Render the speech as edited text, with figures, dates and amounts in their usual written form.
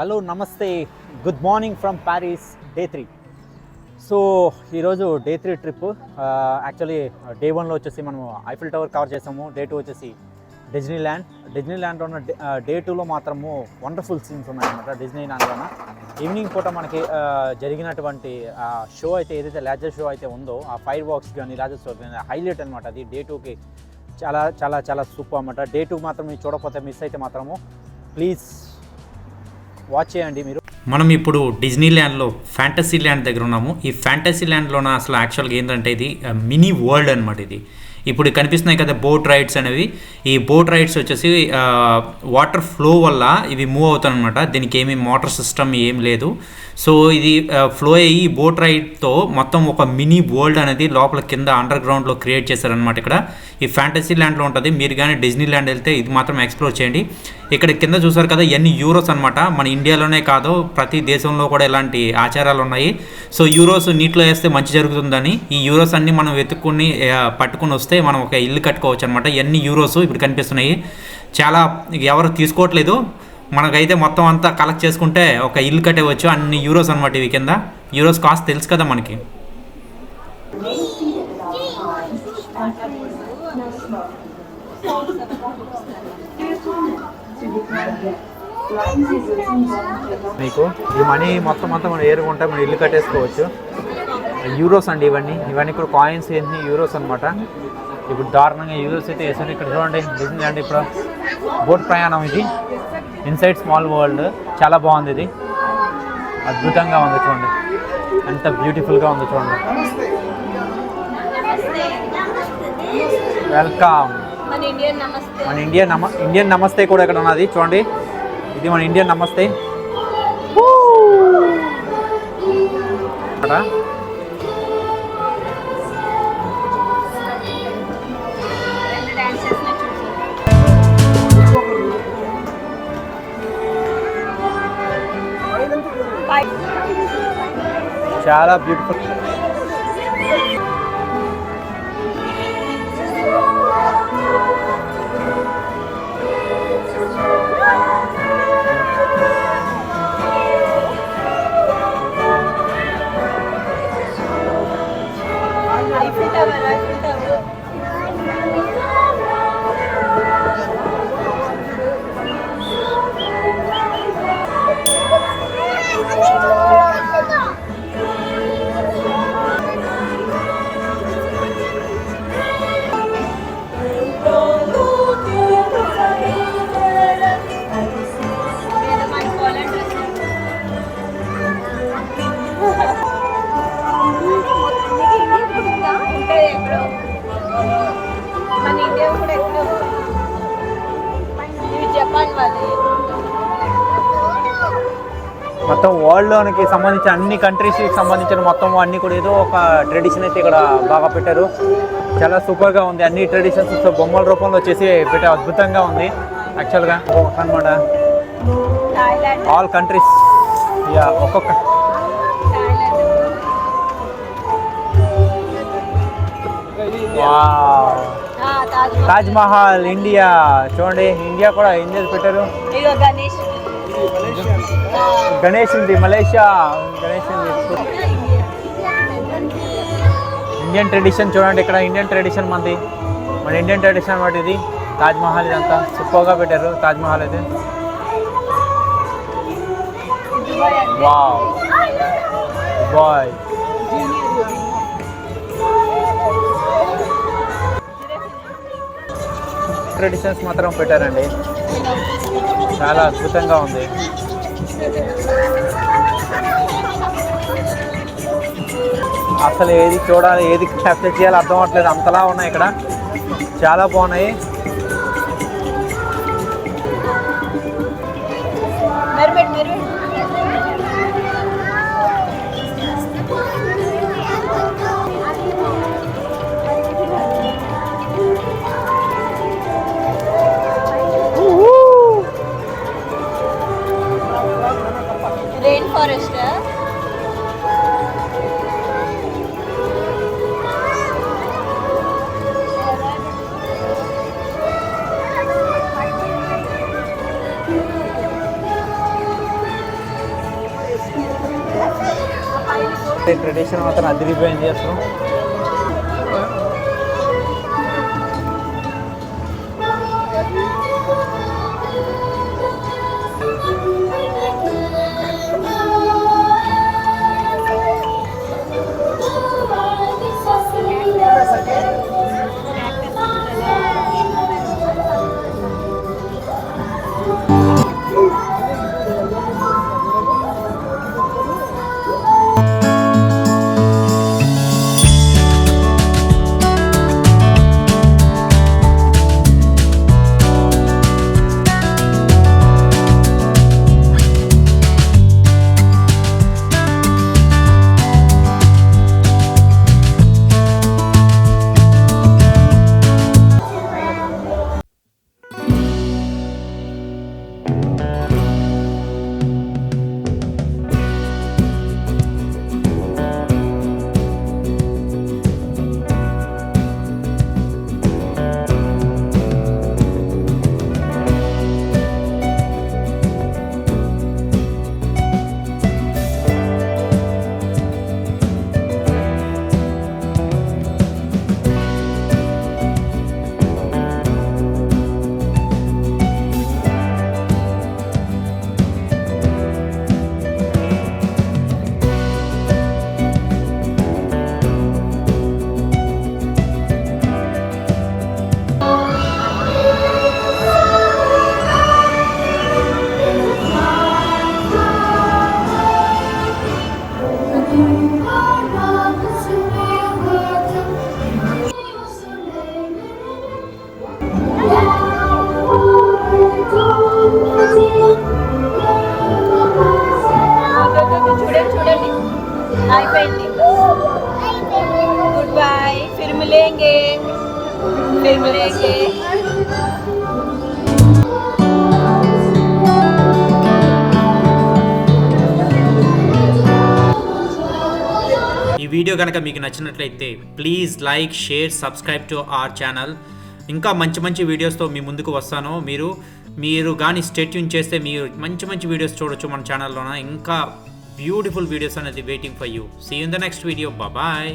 Hello నమస్తే, good morning from Paris, day 3. So ఈరోజు day 3 trip. Actually day 1లో వచ్చేసి మనము ఐఫిల్ టవర్ కవర్ చేసాము. డే 2 వచ్చేసి డిజ్నీ ల్యాండ్లో ఉన్న డే 2లో మాత్రము వండర్ఫుల్ సీన్స్ ఉన్నాయన్నమాట. డిజ్నీ ల్యాండ్లోన ఈవినింగ్ పూట మనకి జరిగినటువంటి షో అయితే ఏదైతే లేజర్ షో అయితే ఉందో, ఆ ఫైర్ బాక్స్ కానీ లేజర్ షో కానీ హైలైట్ అనమాట. అది డే 2కి చాలా చాలా చాలా సూపర్ అన్నమాట. డే 2 మాత్రం మీరు చూడకపోతే మిస్ అయితే మాత్రము ప్లీజ్ వాచ్ చేయండి మీరు. మనం ఇప్పుడు డిజ్నీ ల్యాండ్లో ఫ్యాంటసీ ల్యాండ్ దగ్గర ఉన్నాము. ఈ ఫ్యాంటసీ ల్యాండ్లోన అసలు యాక్చువల్గా ఏంటంటే ఇది మినీ వరల్డ్ అనమాట. ఇది ఇప్పుడు కనిపిస్తున్నాయి కదా బోట్ రైడ్స్ అనేవి. ఈ బోట్ రైడ్స్ వచ్చేసి వాటర్ ఫ్లో వల్ల ఇవి మూవ్ అవుతాయి అనమాట. దీనికి ఏమి మోటార్ సిస్టమ్ ఏం లేదు. సో ఇది ఫ్లో అయ్యి బోట్ రైడ్తో మొత్తం ఒక మినీ వరల్డ్ అనేది లోపల కింద అండర్ గ్రౌండ్లో క్రియేట్ చేశారనమాట. ఇక్కడ ఈ ఫ్యాంటసీ ల్యాండ్లో ఉంటుంది. మీరు కానీ డిజ్నీ ల్యాండ్ వెళ్తే ఇది మాత్రం ఎక్స్ప్లోర్ చేయండి. ఇక్కడ కింద చూసారు కదా ఎన్ని యూరోస్ అనమాట. మన ఇండియాలోనే కాదు ప్రతి దేశంలో కూడా ఇలాంటి ఆచారాలు ఉన్నాయి. సో యూరోస్ నీటిలో వేస్తే మంచి జరుగుతుందని ఈ యూరోస్ అన్ని మనం వెతుక్కుని పట్టుకుని వస్తే మనం ఒక ఇల్లు కట్టుకోవచ్చు అనమాట. ఎన్ని యూరోస్ ఇప్పుడు కనిపిస్తున్నాయి. చాలా ఎవరు తీసుకోవట్లేదు. మనకైతే మొత్తం అంతా కలెక్ట్ చేసుకుంటే ఒక ఇల్లు కట్టేవచ్చు. అన్ని యూరోస్ అనమాట. ఇవి కింద యూరోస్ కాస్ట్ తెలుసు కదా మనకి. మీకు ఈ మనీ మొత్తం అంతా మనం ఏరుకుంటే మనం ఇల్లు కట్టేసుకోవచ్చు. యూరోస్ అండి ఇవన్నీ కూడా కాయిన్స్ ఏంటి యూరోస్ అనమాట. ఇప్పుడు దారుణంగా యూరోస్ అయితే వేసాను. ఇక్కడ చూడండి డిజ్నీ ల్యాండ్ ఇప్పుడు బోట్ ప్రయాణం. ఇది ఇన్సైడ్ స్మాల్ వరల్డ్ చాలా బాగుంది. ఇది అద్భుతంగా ఉంది. చూడండి ఎంత బ్యూటిఫుల్గా ఉంది. చూడండి వెల్కమ్. మన ఇండియన్ నమస్తే కూడా ఇక్కడ ఉన్నది. చూడండి ఇది మన ఇండియన్ నమస్తే. చాలా బ్యూటిఫుల్. మొత్తం వరల్డ్లోనికి సంబంధించిన అన్ని కంట్రీస్కి సంబంధించిన మొత్తం అన్నీ కూడా ఏదో ఒక ట్రెడిషన్ అయితే ఇక్కడ బాగా పెట్టారు. చాలా సూపర్గా ఉంది. అన్ని ట్రెడిషన్స్ బొమ్మల రూపంలో చేసి పెట్టారు. అద్భుతంగా ఉంది యాక్చువల్గా అనమాట. ఆల్ కంట్రీస్ ఒక్కొక్క తాజ్ మహల్ ఇండియా. చూడండి ఇండియా కూడా ఇండియా పెట్టారు. గణేష్ ఉంది మలేషియా. ఇండియన్ ట్రెడిషన్ చూడండి. ఇక్కడ ఇండియన్ ట్రెడిషన్ మన ఇండియన్ ట్రెడిషన్ అన్నమాట. ఇది తాజ్ మహల్. ఇదంతా సూపర్గా పెట్టారు తాజ్ మహల్ అయితే. Wow bye. ట్రెడిషన్స్ మాత్రం పెట్టారండి. చాలా అద్భుతంగా ఉంది. అసలు ఏది చూడాలి ఏది క్యాప్చర్ చేయాలి అర్థం అవ్వట్లేదు. అంతలా ఉన్నాయి ఇక్కడ. చాలా బాగున్నాయి. రెయిన్ ఫారెస్ట్ ఒకటి ట్రెడిషన్ మాత్రం అదిరిపోయింది అసలు. చూడండి అయిపోయింది. Good bye, Phir మిలేంగే. ఈ వీడియో కనుక మీకు నచ్చినట్లయితే please like, share, subscribe to our channel. ఇంకా మంచి మంచి వీడియోస్తో మీ ముందుకు వస్తాను. మీరు కానీ స్టే ట్యూన్ చేస్తే మీరు మంచి మంచి వీడియోస్ చూడొచ్చు మన ఛానల్లోన. ఇంకా బ్యూటిఫుల్ వీడియోస్ అనేది waiting for you. See you in the next video. Bye.